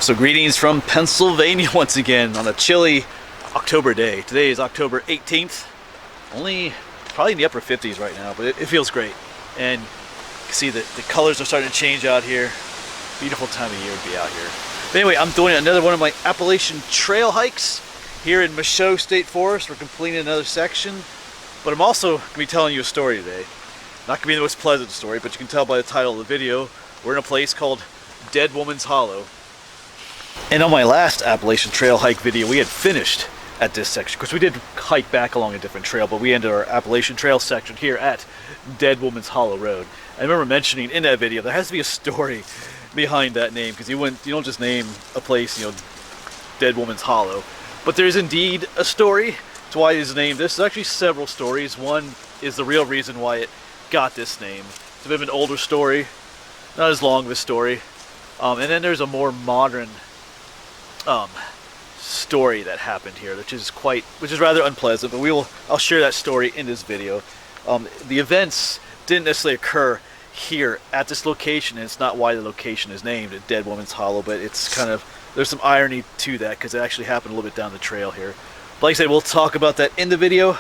So greetings from Pennsylvania once again on a chilly October day. Today is October 18th. Only probably in the upper 50s right now, but it feels great. And you can see that the colors are starting to change out here. Beautiful time of year to be out here. But anyway, I'm doing another one of my Appalachian trail hikes here in Michaud State Forest. We're completing another section, but I'm also going to be telling you a story today. Not going to be the most pleasant story, but you can tell by the title of the video, we're in a place called Dead Woman's Hollow. And on my last Appalachian trail hike video, we had finished at this section. Of course, we did hike back along a different trail, but we ended our Appalachian trail section here at Dead Woman's Hollow Road. I remember mentioning in that video, there has to be a story behind that name, because you don't just name a place, Dead Woman's Hollow. But there's indeed a story to why it is named this. There's actually several stories. One is the real reason why it got this name. It's a bit of an older story, not as long of a story. And then there's a more modern story that happened here, which is rather unpleasant, but I'll share that story in this video. The events didn't necessarily occur here at this location, and it's not why the location is named Dead Woman's Hollow, but it's there's some irony to that because it actually happened a little bit down the trail here. But like I said, we'll talk about that in the video.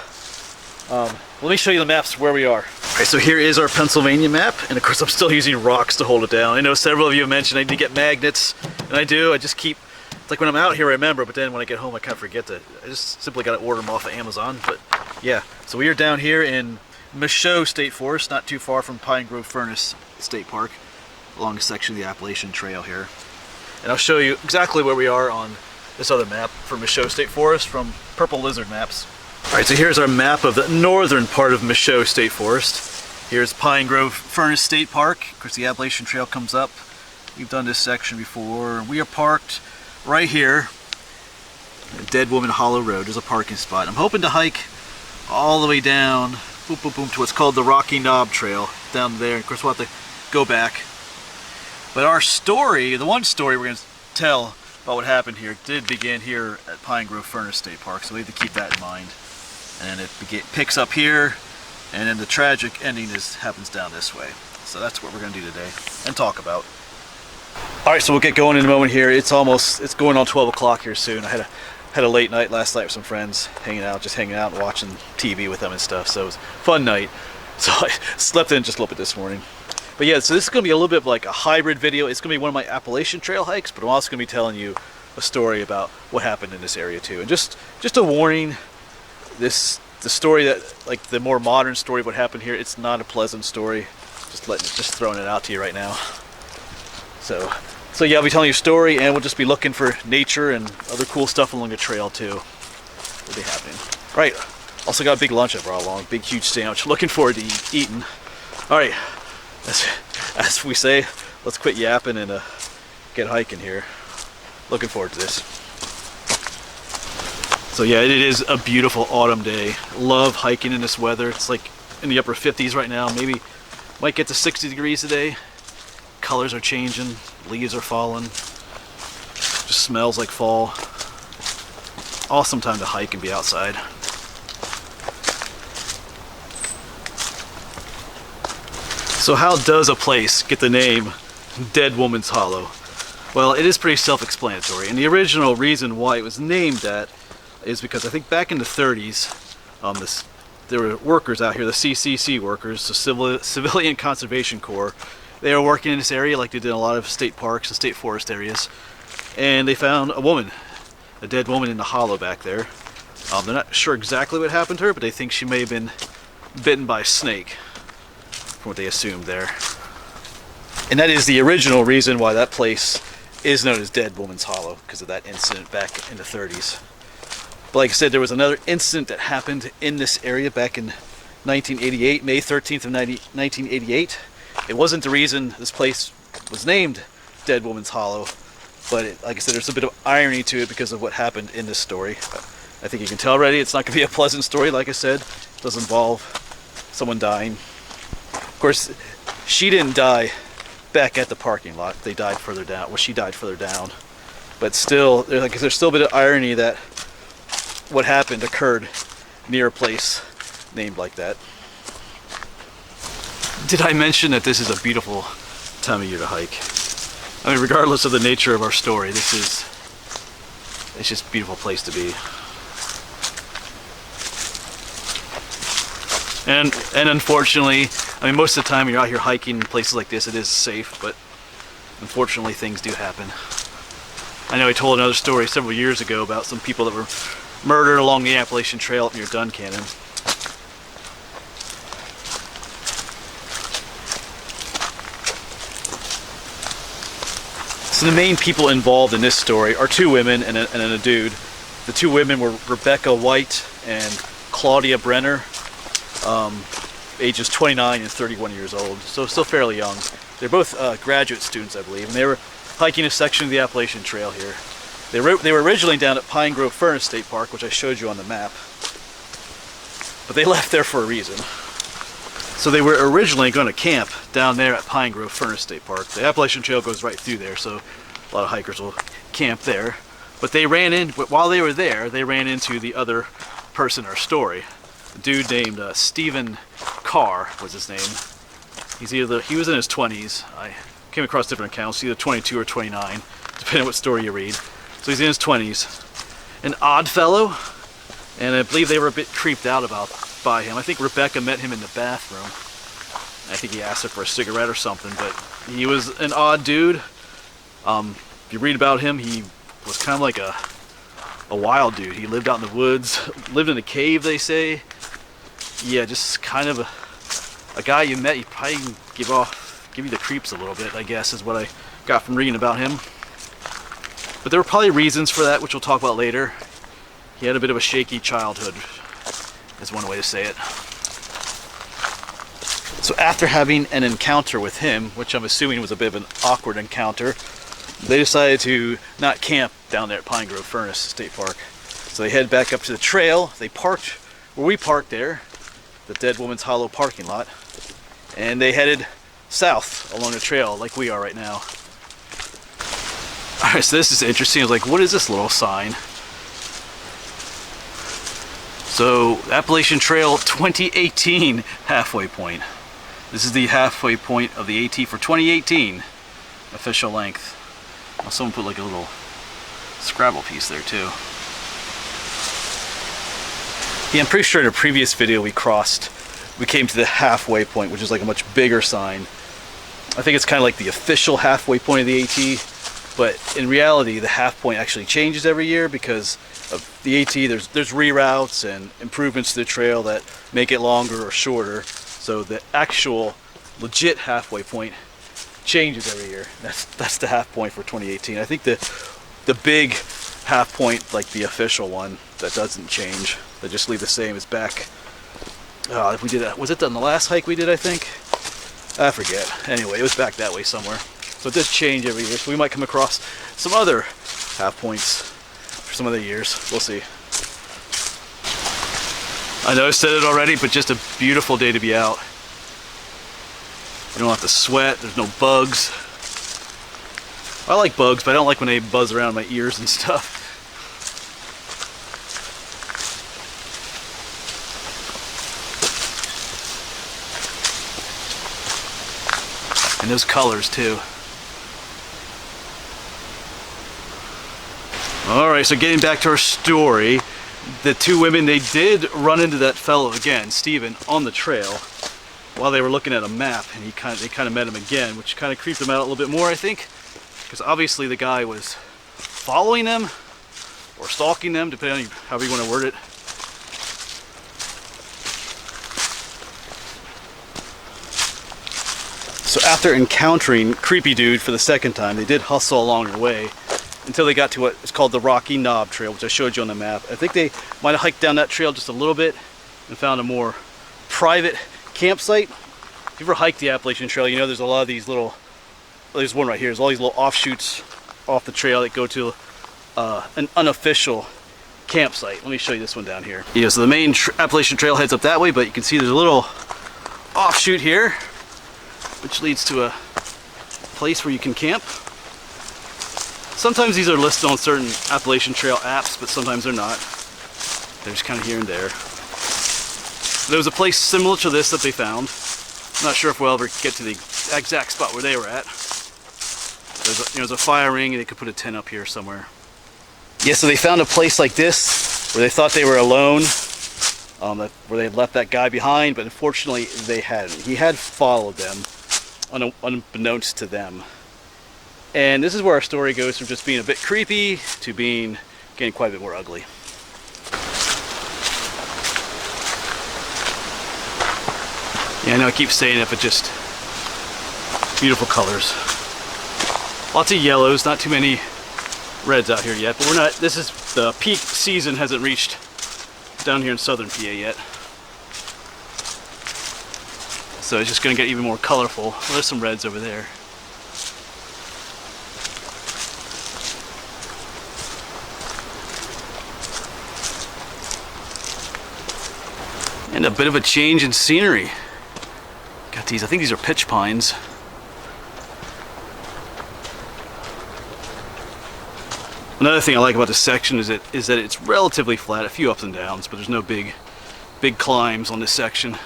Let me show you the maps where we are. Alright, so here is our Pennsylvania map, and of course I'm still using rocks to hold it down. I know several of you have mentioned I need to get magnets, and I do. I just keep, it's like when I'm out here I remember, but then when I get home I kind of forget that. I just simply got to order them off of Amazon. But yeah, so we are down here in Michaud State Forest, not too far from Pine Grove Furnace State Park, along a section of the Appalachian Trail here. And I'll show you exactly where we are on this other map for Michaud State Forest from Purple Lizard Maps. Alright, so here's our map of the northern part of Michaud State Forest. Here's Pine Grove Furnace State Park. Of course, the Appalachian Trail comes up. We've done this section before. We are parked right here at Dead Woman Hollow Road. There's a parking spot. I'm hoping to hike all the way down, boom, boom, boom, to what's called the Rocky Knob Trail down there. Of course, we'll have to go back. But our story, the one story we're going to tell about what happened here, did begin here at Pine Grove Furnace State Park, so we have to keep that in mind. And it picks up here, and then the tragic ending happens down this way. So that's what we're going to do today and talk about. Alright, so we'll get going in a moment here. It's going on 12 o'clock here soon. I had a late night last night with some friends, hanging out and watching TV with them and stuff. So it was a fun night. So I slept in just a little bit this morning. But yeah, so this is going to be a little bit of like a hybrid video. It's going to be one of my Appalachian trail hikes, but I'm also going to be telling you a story about what happened in this area too. And just a warning, the story that, like the more modern story of what happened here, it's not a pleasant story. Just throwing it out to you right now. So yeah, I'll be telling you a story, and we'll just be looking for nature and other cool stuff along the trail too. Will be happening. Right. Also got a big lunch I brought along, big huge sandwich. Looking forward to eating. All right. As we say, let's quit yapping and get hiking here. Looking forward to this. So yeah, it is a beautiful autumn day. Love hiking in this weather. It's like in the upper 50s right now. Maybe might get to 60 degrees today. Colors are changing. Leaves are falling. Just smells like fall. Awesome time to hike and be outside. So how does a place get the name Dead Woman's Hollow? Well, it is pretty self-explanatory. And the original reason why it was named that is because I think back in the 30s, there were workers out here, the CCC workers, the Civilian Conservation Corps. They were working in this area like they did in a lot of state parks and state forest areas. And they found a dead woman in the hollow back there. They're not sure exactly what happened to her, but they think she may have been bitten by a snake, from what they assumed there. And that is the original reason why that place is known as Dead Woman's Hollow, because of that incident back in the 30s. But like I said, there was another incident that happened in this area back in 1988, May 13th of 1988. It wasn't the reason this place was named Dead Woman's Hollow, but like I said, there's a bit of irony to it because of what happened in this story. I think you can tell already, it's not going to be a pleasant story, like I said. It does involve someone dying. Of course, she didn't die back at the parking lot. They died further down. Well, she died further down. But still, there's still a bit of irony that what happened occurred near a place named like that. Did I mention that this is a beautiful time of year to hike? I mean, regardless of the nature of our story, it's just a beautiful place to be. And unfortunately, I mean, most of the time when you're out here hiking in places like this, it is safe, but unfortunately things do happen. I know I told another story several years ago about some people that were murdered along the Appalachian Trail up near Duncannon. So the main people involved in this story are two women and a dude. The two women were Rebecca White and Claudia Brenner, ages 29 and 31 years old, so still fairly young. They're both graduate students, I believe, and they were hiking a section of the Appalachian Trail here. They were originally down at Pine Grove Furnace State Park, which I showed you on the map, but they left there for a reason. So they were originally going to camp down there at Pine Grove Furnace State Park. The Appalachian Trail goes right through there, so a lot of hikers will camp there. But while they were there, they ran into the other person in our story. A dude named Stephen Carr was his name. He was in his 20s. I came across different accounts, either 22 or 29, depending on what story you read. So he's in his 20s. An odd fellow, and I believe they were a bit creeped out by him. I think Rebecca met him in the bathroom. I think he asked her for a cigarette or something, but he was an odd dude. If you read about him, he was kind of like a wild dude. He lived out in the woods, lived in a cave, they say. Yeah, just kind of a guy you met, he probably give you the creeps a little bit, I guess, is what I got from reading about him. But there were probably reasons for that, which we'll talk about later. He had a bit of a shaky childhood, is one way to say it. So after having an encounter with him, which I'm assuming was a bit of an awkward encounter, they decided to not camp down there at Pine Grove Furnace State Park. So they head back up to the trail. They parked where we parked there, the Dead Woman's Hollow parking lot, and they headed south along the trail like we are right now. Alright, so this is interesting. I was like, what is this little sign? So, Appalachian Trail 2018 halfway point. This is the halfway point of the AT for 2018, official length. Well, someone put like a little Scrabble piece there too. Yeah, I'm pretty sure in a previous video we came to the halfway point, which is like a much bigger sign. I think it's kind of like the official halfway point of the AT, but in reality the half point actually changes every year because of the AT. There's reroutes and improvements to the trail that make it longer or shorter, so the actual legit halfway point changes every year. That's the half point for 2018. I think the big half point, like the official one, that doesn't change, they just leave the same, is back. If we did that, was it on the last hike we did? I think, I forget. Anyway, it was back that way somewhere. So it does change every year. So we might come across some other half points for some other years. We'll see. I know I said it already, but just a beautiful day to be out. You don't have to sweat, there's no bugs. I like bugs, but I don't like when they buzz around my ears and stuff. And those colors too. Alright, so getting back to our story, the two women, they did run into that fellow again, Stephen, on the trail while they were looking at a map, and they kind of met him again, which kind of creeped them out a little bit more, I think, because obviously the guy was following them or stalking them, depending on however you want to word it. So after encountering Creepy Dude for the second time, they did hustle along their way until they got to what is called the Rocky Knob Trail, which I showed you on the map. I think they might have hiked down that trail just a little bit and found a more private campsite. If you ever hiked the Appalachian Trail, you know there's a lot of these little, well, there's one right here, there's all these little offshoots off the trail that go to an unofficial campsite. Let me show you this one down here. Yeah, so the main Appalachian Trail heads up that way, but you can see there's a little offshoot here, which leads to a place where you can camp. Sometimes these are listed on certain Appalachian Trail apps, but sometimes they're not. They're just kind of here and there. There was a place similar to this that they found. I'm not sure if we'll ever get to the exact spot where they were at. But there's a fire ring, and they could put a tent up here somewhere. Yeah, so they found a place like this where they thought they were alone, where they had left that guy behind, but unfortunately they hadn't. He had followed them, unbeknownst to them. And this is where our story goes from just being a bit creepy to getting quite a bit more ugly. Yeah, I know I keep saying it, but just beautiful colors. Lots of yellows, not too many reds out here yet, but the peak season hasn't reached down here in southern PA yet. So it's just gonna get even more colorful. Well, there's some reds over there. And a bit of a change in scenery. Got these, I think these are pitch pines. Another thing I like about this section is that it's relatively flat, a few ups and downs, but there's no big climbs on this section.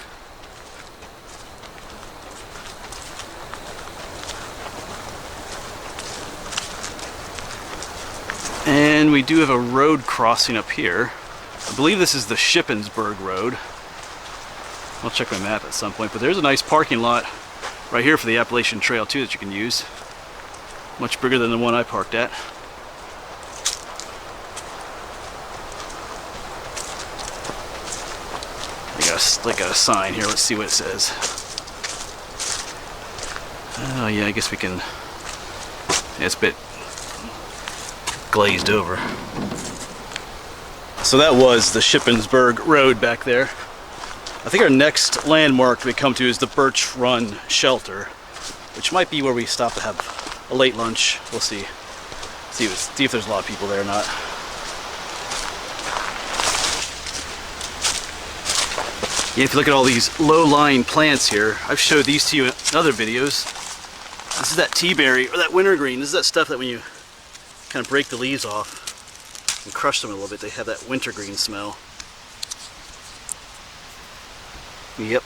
And we do have a road crossing up here. I believe this is the Shippensburg Road. I'll check my map at some point, but there's a nice parking lot right here for the Appalachian Trail too that you can use. Much bigger than the one I parked at. They got a sign here. Let's see what it says. Oh yeah, I guess we can. Yeah, it's a bit glazed over. So that was the Shippensburg Road back there. I think our next landmark we come to is the Birch Run Shelter, which might be where we stop to have a late lunch. We'll see. See if there's a lot of people there or not. Yeah, if you look at all these low-lying plants here, I've showed these to you in other videos. This is that tea berry, or that wintergreen. This is that stuff that when you kind of break the leaves off and crush them a little bit, they have that wintergreen smell. Yep.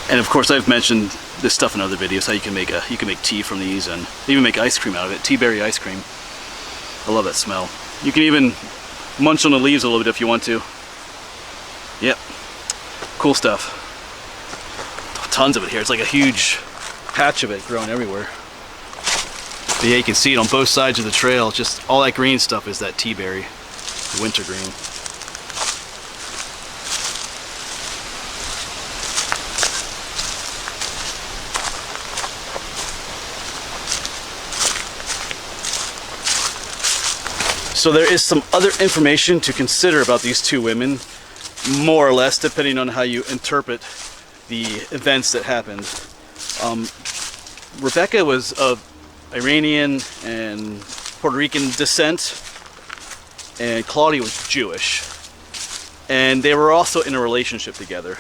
And of course, I've mentioned this stuff in other videos, how you can make tea from these and even make ice cream out of it. Tea berry ice cream. I love that smell. You can even munch on the leaves a little bit if you want to. Yep. Cool stuff. Tons of it here. It's like a huge patch of it growing everywhere. But yeah, you can see it on both sides of the trail. Just all that green stuff is that tea berry, the wintergreen. So there is some other information to consider about these two women, more or less, depending on how you interpret the events that happened. Rebecca was of Iranian and Puerto Rican descent, and Claudia was Jewish. And they were also in a relationship together.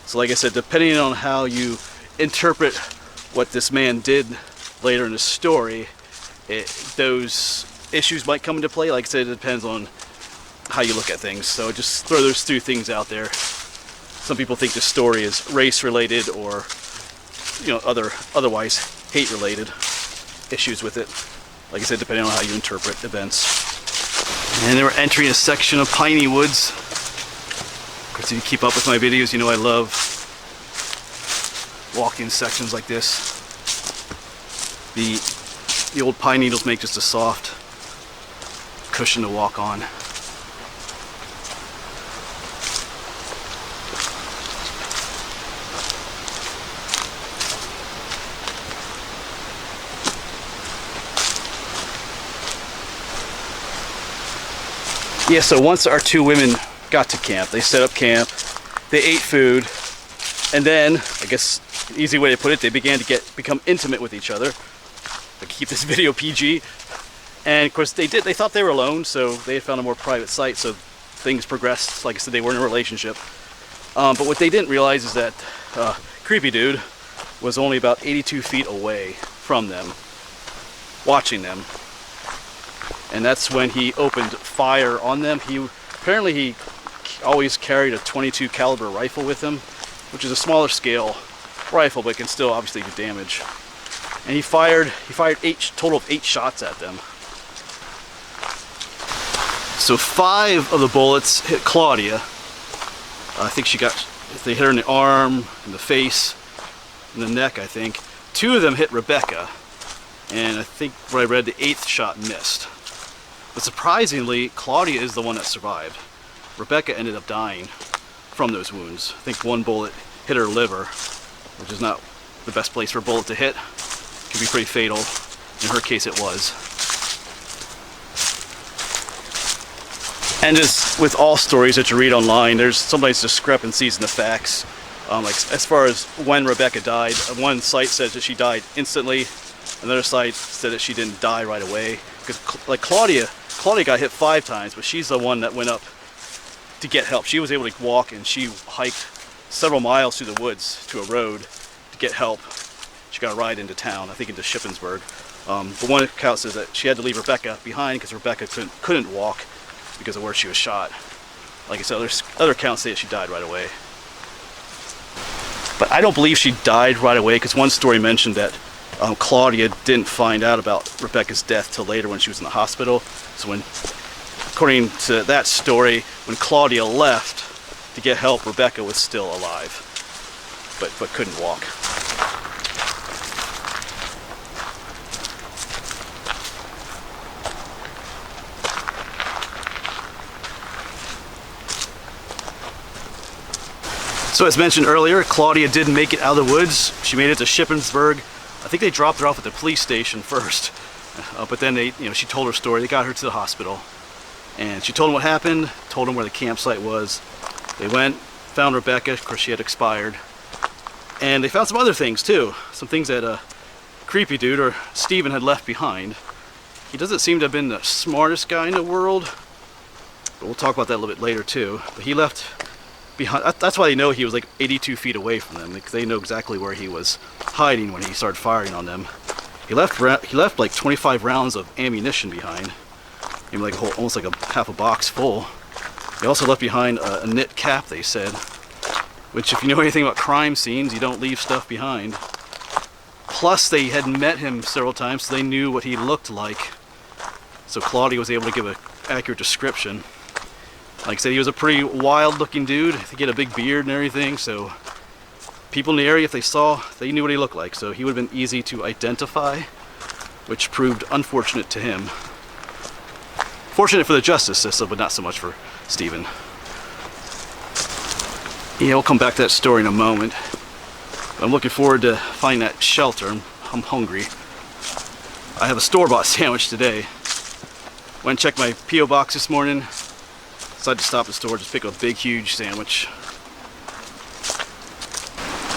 So like I said, depending on how you interpret what this man did later in the story, those issues might come into play. Like I said, it depends on how you look at things. So just throw those two things out there. Some people think the story is race related or otherwise hate related issues with it. Like I said, depending on how you interpret events. And then we're entering a section of piney woods. Of course, if you keep up with my videos, you know I love walking sections like this. The old pine needles make just a soft cushion to walk on. Yeah, so once our two women got to camp, they set up camp, they ate food, and then, I guess, the easy way to put it, they began to become intimate with each other. I keep this video PG. And of course they thought they were alone, so they had found a more private site, so things progressed. Like I said, they were in a relationship. But what they didn't realize is that creepy dude was only about 82 feet away from them, watching them. And that's when he opened fire on them. Apparently he always carried a .22 caliber rifle with him, which is a smaller scale rifle, but can still obviously do damage. and he fired total of 8 shots at them. So 5 of the bullets hit Claudia. I think they hit her in the arm, in the face, in the neck, I think. 2 of them hit Rebecca, and I think what I read, the 8th shot missed. But surprisingly, Claudia is the one that survived. Rebecca ended up dying from those wounds. I think 1 bullet hit her liver, which is not the best place for a bullet to hit. It can be pretty fatal. In her case, it was. And as with all stories that you read online, there's sometimes discrepancies in the facts. Like as far as when Rebecca died, one site says that she died instantly. Another site said that she didn't die right away. Because like Claudia got hit 5 times, but she's the one that went up to get help. She was able to walk, and she hiked several miles through the woods to a road to get help. She got a ride into town, I think into Shippensburg. But one account says that she had to leave Rebecca behind because Rebecca couldn't walk because of where she was shot. Like I said, other accounts say that she died right away. But I don't believe she died right away, because one story mentioned that Claudia didn't find out about Rebecca's death till later when she was in the hospital. So according to that story, when Claudia left to get help, Rebecca was still alive, but couldn't walk. So as mentioned earlier, Claudia did make it out of the woods. She made it to Shippensburg. I think they dropped her off at the police station first, but then she told her story. They got her to the hospital, and she told them what happened, told them where the campsite was. They went, found Rebecca. Of course, she had expired, and they found some other things too. Some things that a creepy dude, or Stephen, had left behind. He doesn't seem to have been the smartest guy in the world, but we'll talk about that a little bit later too. But he left behind. That's why they know he was like 82 feet away from them, because they know exactly where he was hiding when he started firing on them. He left like 25 rounds of ammunition behind. Maybe like almost like half a box full. He also left behind a knit cap, they said, which, if you know anything about crime scenes, you don't leave stuff behind. Plus, they had met him several times, so they knew what he looked like. So Claudia was able to give an accurate description. Like I said, he was a pretty wild-looking dude. I think he had a big beard and everything, so people in the area, if they knew what he looked like. So he would have been easy to identify, which proved unfortunate to him. Fortunate for the justice system, but not so much for Stephen. Yeah, we'll come back to that story in a moment. I'm looking forward to finding that shelter. I'm hungry. I have a store-bought sandwich today. Went and checked my P.O. box this morning. Decided to stop at the store, just pick up a big, huge sandwich.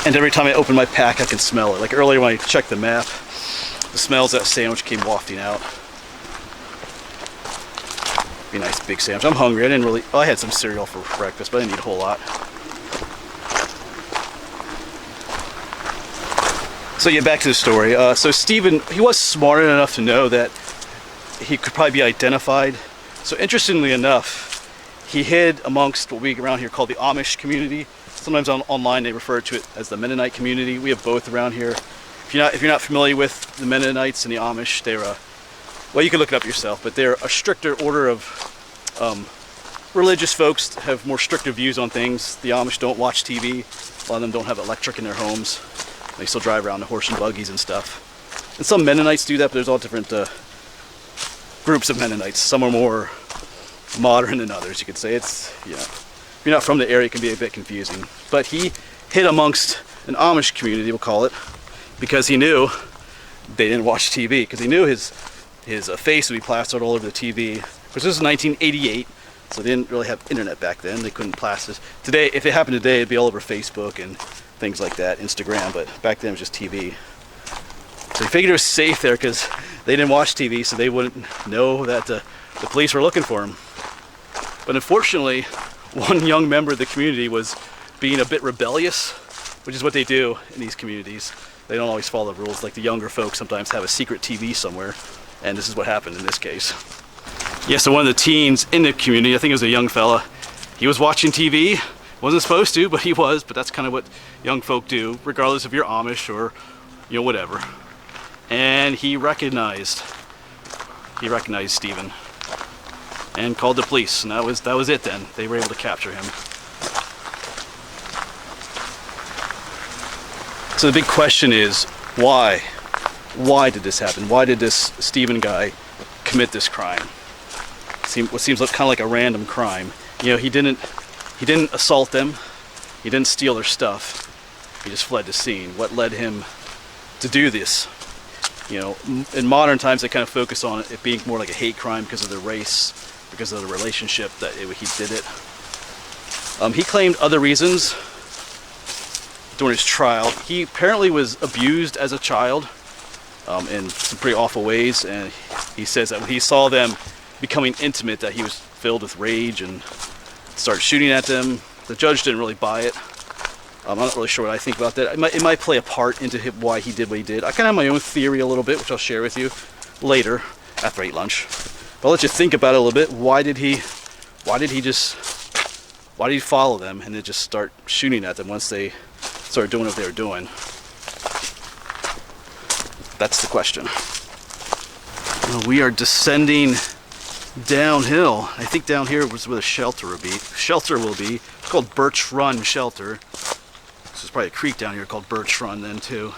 And every time I open my pack, I can smell it. Like earlier when I checked the map, the smells of that sandwich came wafting out. Be a nice big sandwich. I'm hungry. I had some cereal for breakfast, but I didn't eat a whole lot. So yeah, back to the story. So Stephen, he was smart enough to know that he could probably be identified. So interestingly enough, he hid amongst what we around here call the Amish community. Sometimes online they refer to it as the Mennonite community. We have both around here. If you're not familiar with the Mennonites and the Amish, they're well, you can look it up yourself, but they're a stricter order of religious folks, have more stricter views on things. The Amish don't watch TV. A lot of them don't have electric in their homes. They still drive around in horse and buggies and stuff. And some Mennonites do that, but there's all different groups of Mennonites. Some are more modern than others, you could say. It's, if you're not from the area, it can be a bit confusing. But he hid amongst an Amish community, we'll call it, because he knew they didn't watch TV, because he knew his face would be plastered all over the TV. Because this was 1988, so they didn't really have internet back then. They couldn't plaster. Today, if it happened today, it'd be all over Facebook and things like that, Instagram, but back then it was just TV. So he figured it was safe there because they didn't watch TV, so they wouldn't know that the police were looking for him. But unfortunately, one young member of the community was being a bit rebellious, which is what they do in these communities. They don't always follow the rules. Like the younger folks sometimes have a secret TV somewhere, and this is what happened in this case. Yeah, so one of the teens in the community, I think it was a young fella, he was watching TV. Wasn't supposed to, but he was. But that's kind of what young folk do, regardless if you're Amish or, whatever. and he recognized Stephen and called the police, and that was it then. They were able to capture him. So the big question is, why? Why did this happen? Why did this Stephen guy commit this crime? What seems kind of like a random crime. You know, he didn't assault them. He didn't steal their stuff. He just fled the scene. What led him to do this? You know, in modern times they kind of focus on it being more like a hate crime because of the race, because of the relationship that he did it. He claimed other reasons during his trial. He apparently was abused as a child in some pretty awful ways, and he says that when he saw them becoming intimate that he was filled with rage and started shooting at them. The judge didn't really buy it. I'm not really sure what I think about that. It might play a part into why he did what he did. I kind of have my own theory a little bit, which I'll share with you later after I eat lunch. But I'll let you think about it a little bit. Why did he follow them and then just start shooting at them once they started doing what they were doing? That's the question. Well, we are descending downhill. I think down here was where the shelter will be. It's called Birch Run Shelter. There's probably a creek down here called Birch Run then too.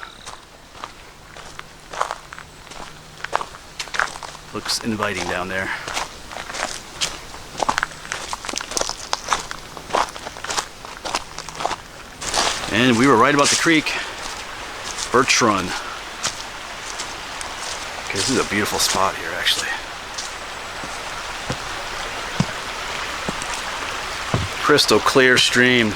Looks inviting down there. And we were right about the creek. Birch Run. Okay, this is a beautiful spot here actually. Crystal clear stream.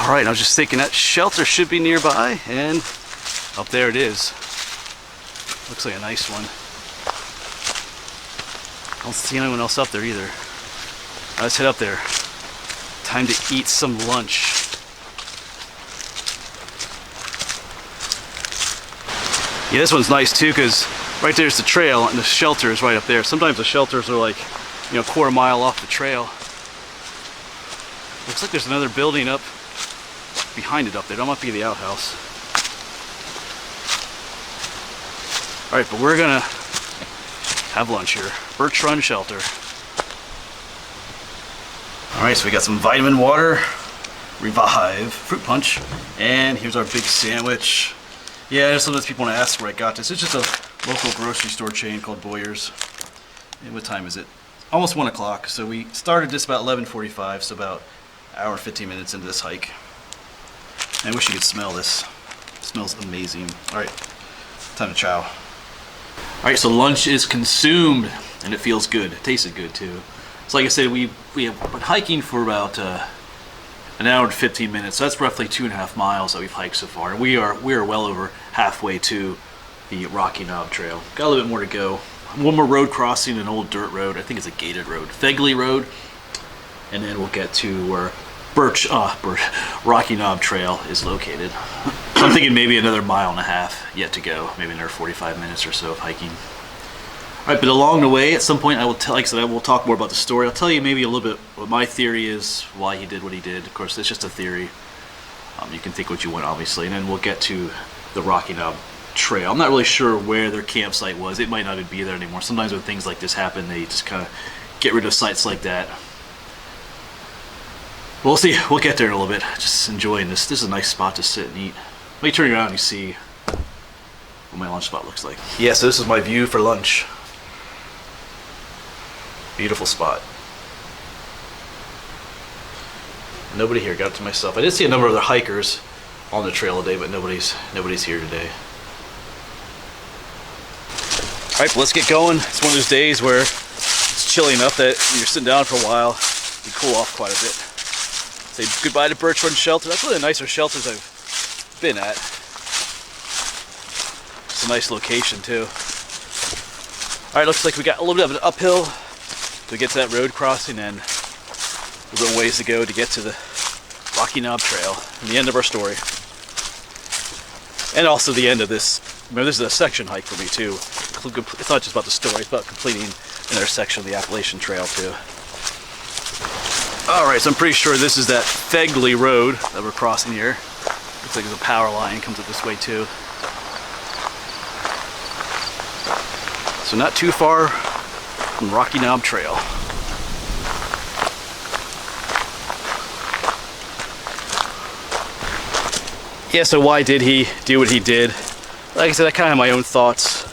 Alright, I was just thinking that shelter should be nearby, and up there it is. Looks like a nice one. I don't see anyone else up there either. Let's head up there. Time to eat some lunch. Yeah, this one's nice too, because right there's the trail and the shelter is right up there. Sometimes the shelters are like, you know, a quarter mile off the trail. Looks like there's another building up behind it up there. That might be the outhouse. Alright, but we're gonna have lunch here. Birch Run Shelter. Alright, so we got some vitamin water, Revive, fruit punch, and here's our big sandwich. Yeah, sometimes people want to ask where I got this. It's just a local grocery store chain called Boyer's. And what time is it? Almost 1 o'clock. So we started this about 11:45, so about an hour and 15 minutes into this hike. I wish you could smell this. It smells amazing. Alright, time to chow. Alright, so lunch is consumed, and it feels good. It tasted good too. So like I said, we have been hiking for about an hour and 15 minutes. So that's roughly 2.5 miles that we've hiked so far. And we are well over halfway to the Rocky Knob Trail. Got a little bit more to go. One more road crossing, an old dirt road. I think it's a gated road. Fegley Road. And then we'll get to where Rocky Knob Trail is located. So I'm thinking maybe another 1.5 miles yet to go. Maybe another 45 minutes or so of hiking. All right, but along the way, at some point, I will talk more about the story. I'll tell you maybe a little bit what my theory is, why he did what he did. Of course, it's just a theory. You can think what you want, obviously. And then we'll get to the Rocky Knob Trail. I'm not really sure where their campsite was. It might not even be there anymore. Sometimes when things like this happen, they just kind of get rid of sites like that. We'll see. We'll get there in a little bit. Just enjoying this. This is a nice spot to sit and eat. Let me turn around and you see what my lunch spot looks like. Yeah, so this is my view for lunch. Beautiful spot. Nobody here. Got it to myself. I did see a number of other hikers on the trail today, but nobody's here today. All right, let's get going. It's one of those days where it's chilly enough that when you're sitting down for a while, you cool off quite a bit. Say goodbye to Birch Run Shelter. That's one of the nicer shelters I've been at. It's a nice location too. All right, looks like we got a little bit of an uphill to get to that road crossing and a little ways to go to get to the Rocky Knob Trail and the end of our story. And also the end of this. Remember, this is a section hike for me too. It's not just about the story, it's about completing another section of the Appalachian Trail too. Alright, so I'm pretty sure this is that Fegley Road that we're crossing here. Looks like there's a power line comes up this way too. So not too far from Rocky Knob Trail. Yeah, so why did he do what he did? Like I said, I kind of have my own thoughts.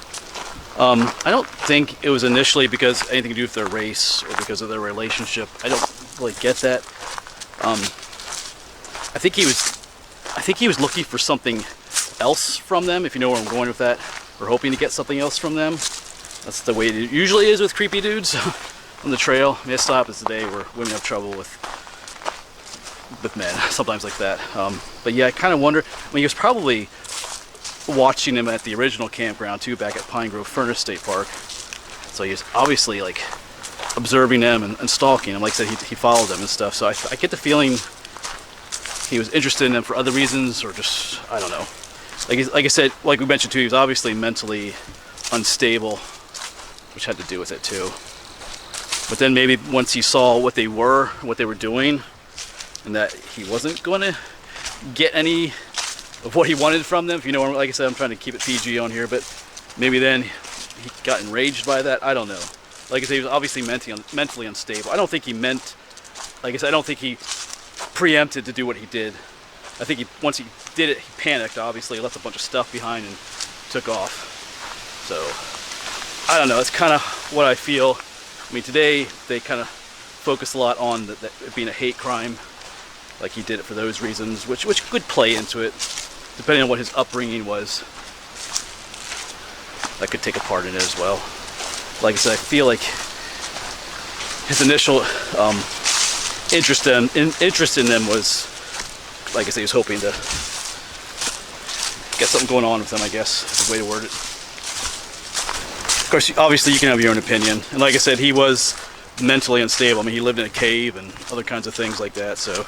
I don't think it was initially because anything to do with their race or because of their relationship. I don't really get that. I think he was looking for something else from them, if you know where I'm going with that. Or hoping to get something else from them. That's the way it usually is with creepy dudes on the trail. I mean, this happens today where women have trouble with men, sometimes like that. But yeah, I kind of wonder, I mean, he was probably watching them at the original campground too, back at Pine Grove Furnace State Park. So he's obviously like observing them and stalking them. Like I said, he followed them and stuff. So I get the feeling he was interested in them for other reasons, or just, I don't know. Like I said, like we mentioned too, he was obviously mentally unstable, which had to do with it too. But then maybe once he saw what they were doing, and that he wasn't going to get any of what he wanted from them. If you know, like I said, I'm trying to keep it PG on here, but maybe then he got enraged by that. I don't know. Like I said, he was obviously mentally unstable. I don't think he meant, like I said, I don't think he preempted to do what he did. I think once he did it, he panicked, obviously, left a bunch of stuff behind and took off. So, I don't know, it's kind of what I feel. I mean, today they kind of focus a lot on that it being a hate crime. Like he did it for those reasons, which could play into it, depending on what his upbringing was. That could take a part in it as well. Like I said, I feel like his initial interest in them was, like I said, he was hoping to get something going on with them, I guess, is the way to word it. Of course, obviously you can have your own opinion. And like I said, he was mentally unstable. I mean, he lived in a cave and other kinds of things like that, so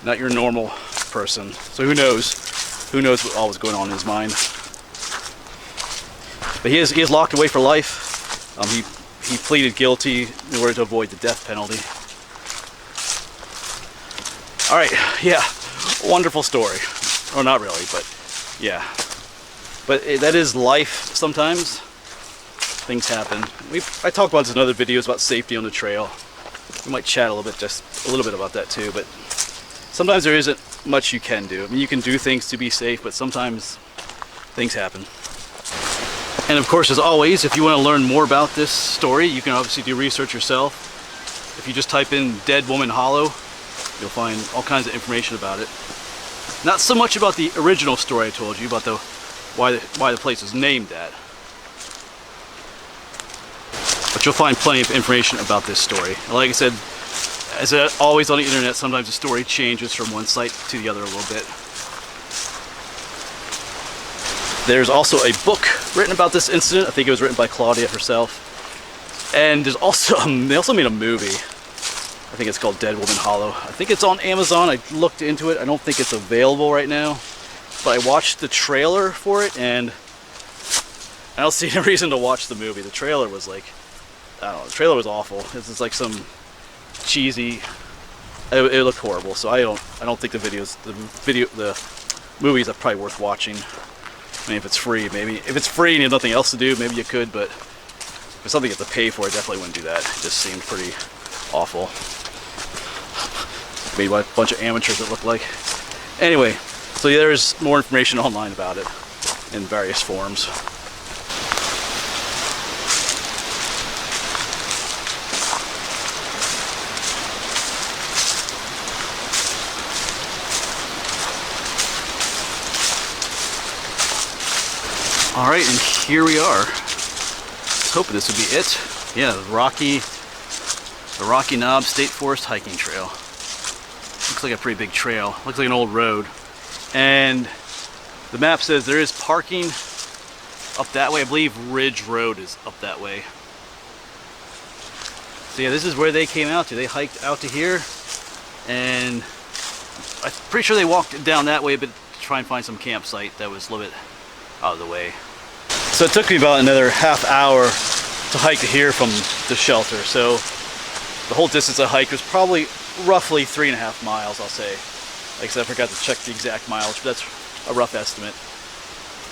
not your normal person. So who knows what all was going on in his mind. But he is locked away for life. He pleaded guilty in order to avoid the death penalty. All right, yeah, wonderful story. Or not really, but yeah. But that is life sometimes. Things happen. I talk about this in other videos about safety on the trail. We might chat a little bit about that too, but sometimes there isn't much you can do. I mean, you can do things to be safe, but sometimes things happen. And of course, as always, if you want to learn more about this story, you can obviously do research yourself. If you just type in Dead Woman Hollow, you'll find all kinds of information about it. Not so much about the original story I told you, about why the place is named that. But you'll find plenty of information about this story. Like I said, as always on the internet, sometimes the story changes from one site to the other a little bit. There's also a book written about this incident. I think it was written by Claudia herself. And there's also, they also made a movie. I think it's called Dead Woman Hollow. I think it's on Amazon. I looked into it. I don't think it's available right now. But I watched the trailer for it, and I don't see any reason to watch the movie. The trailer was like, I don't know, the trailer was awful. This is like some cheesy, it looked horrible. So I don't think the movies are probably worth watching. I mean, if it's free, maybe. If it's free and you have nothing else to do, maybe you could, but if it's something you have to pay for, I definitely wouldn't do that. It just seemed pretty awful. Made by a bunch of amateurs, it looked like. Anyway, so yeah, there's more information online about it in various forms. All right, and here we are. I was hoping this would be it. Yeah, the Rocky Knob State Forest hiking trail. Looks like a pretty big trail. Looks like an old road. And the map says there is parking up that way. I believe Ridge Road is up that way. So yeah, this is where they came out to. They hiked out to here, and I'm pretty sure they walked down that way, but try and find some campsite that was a little bit out of the way. So it took me about another half hour to hike to here from the shelter. So the whole distance I hiked was probably roughly 3.5 miles, I'll say. Like I said, I forgot to check the exact mileage, but that's a rough estimate.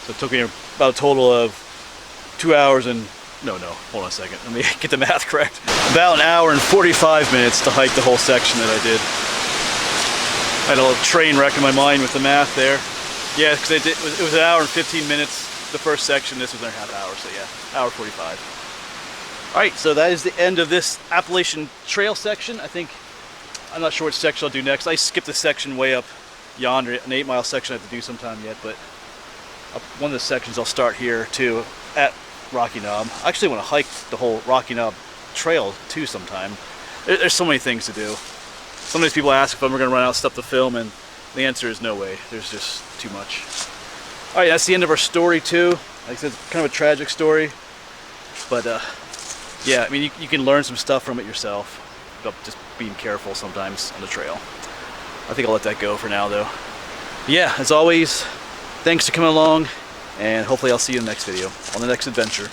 So it took me about a total of 2 hours and, no, hold on a second. Let me get the math correct. About 1 hour and 45 minutes to hike the whole section that I did. I had a little train wreck in my mind with the math there. Yeah, because it was 1 hour and 15 minutes the first section. This was another half hour, so yeah, 1 hour 45. All right, so that is the end of this Appalachian Trail section. I'm not sure which section I'll do next. I skipped a section way up yonder, an 8-mile section I have to do sometime yet, but one of the sections I'll start here too at Rocky Knob. I actually want to hike the whole Rocky Knob Trail too sometime. There's so many things to do. Sometimes people ask if I'm going to run out of stuff to film, and the answer is no way. There's just too much. All right, that's the end of our story too. Like I said, it's kind of a tragic story, but yeah, I mean, you can learn some stuff from it yourself about just being careful sometimes on the trail. I think I'll let that go for now though. But yeah, as always, thanks for coming along, and hopefully I'll see you in the next video, on the next adventure.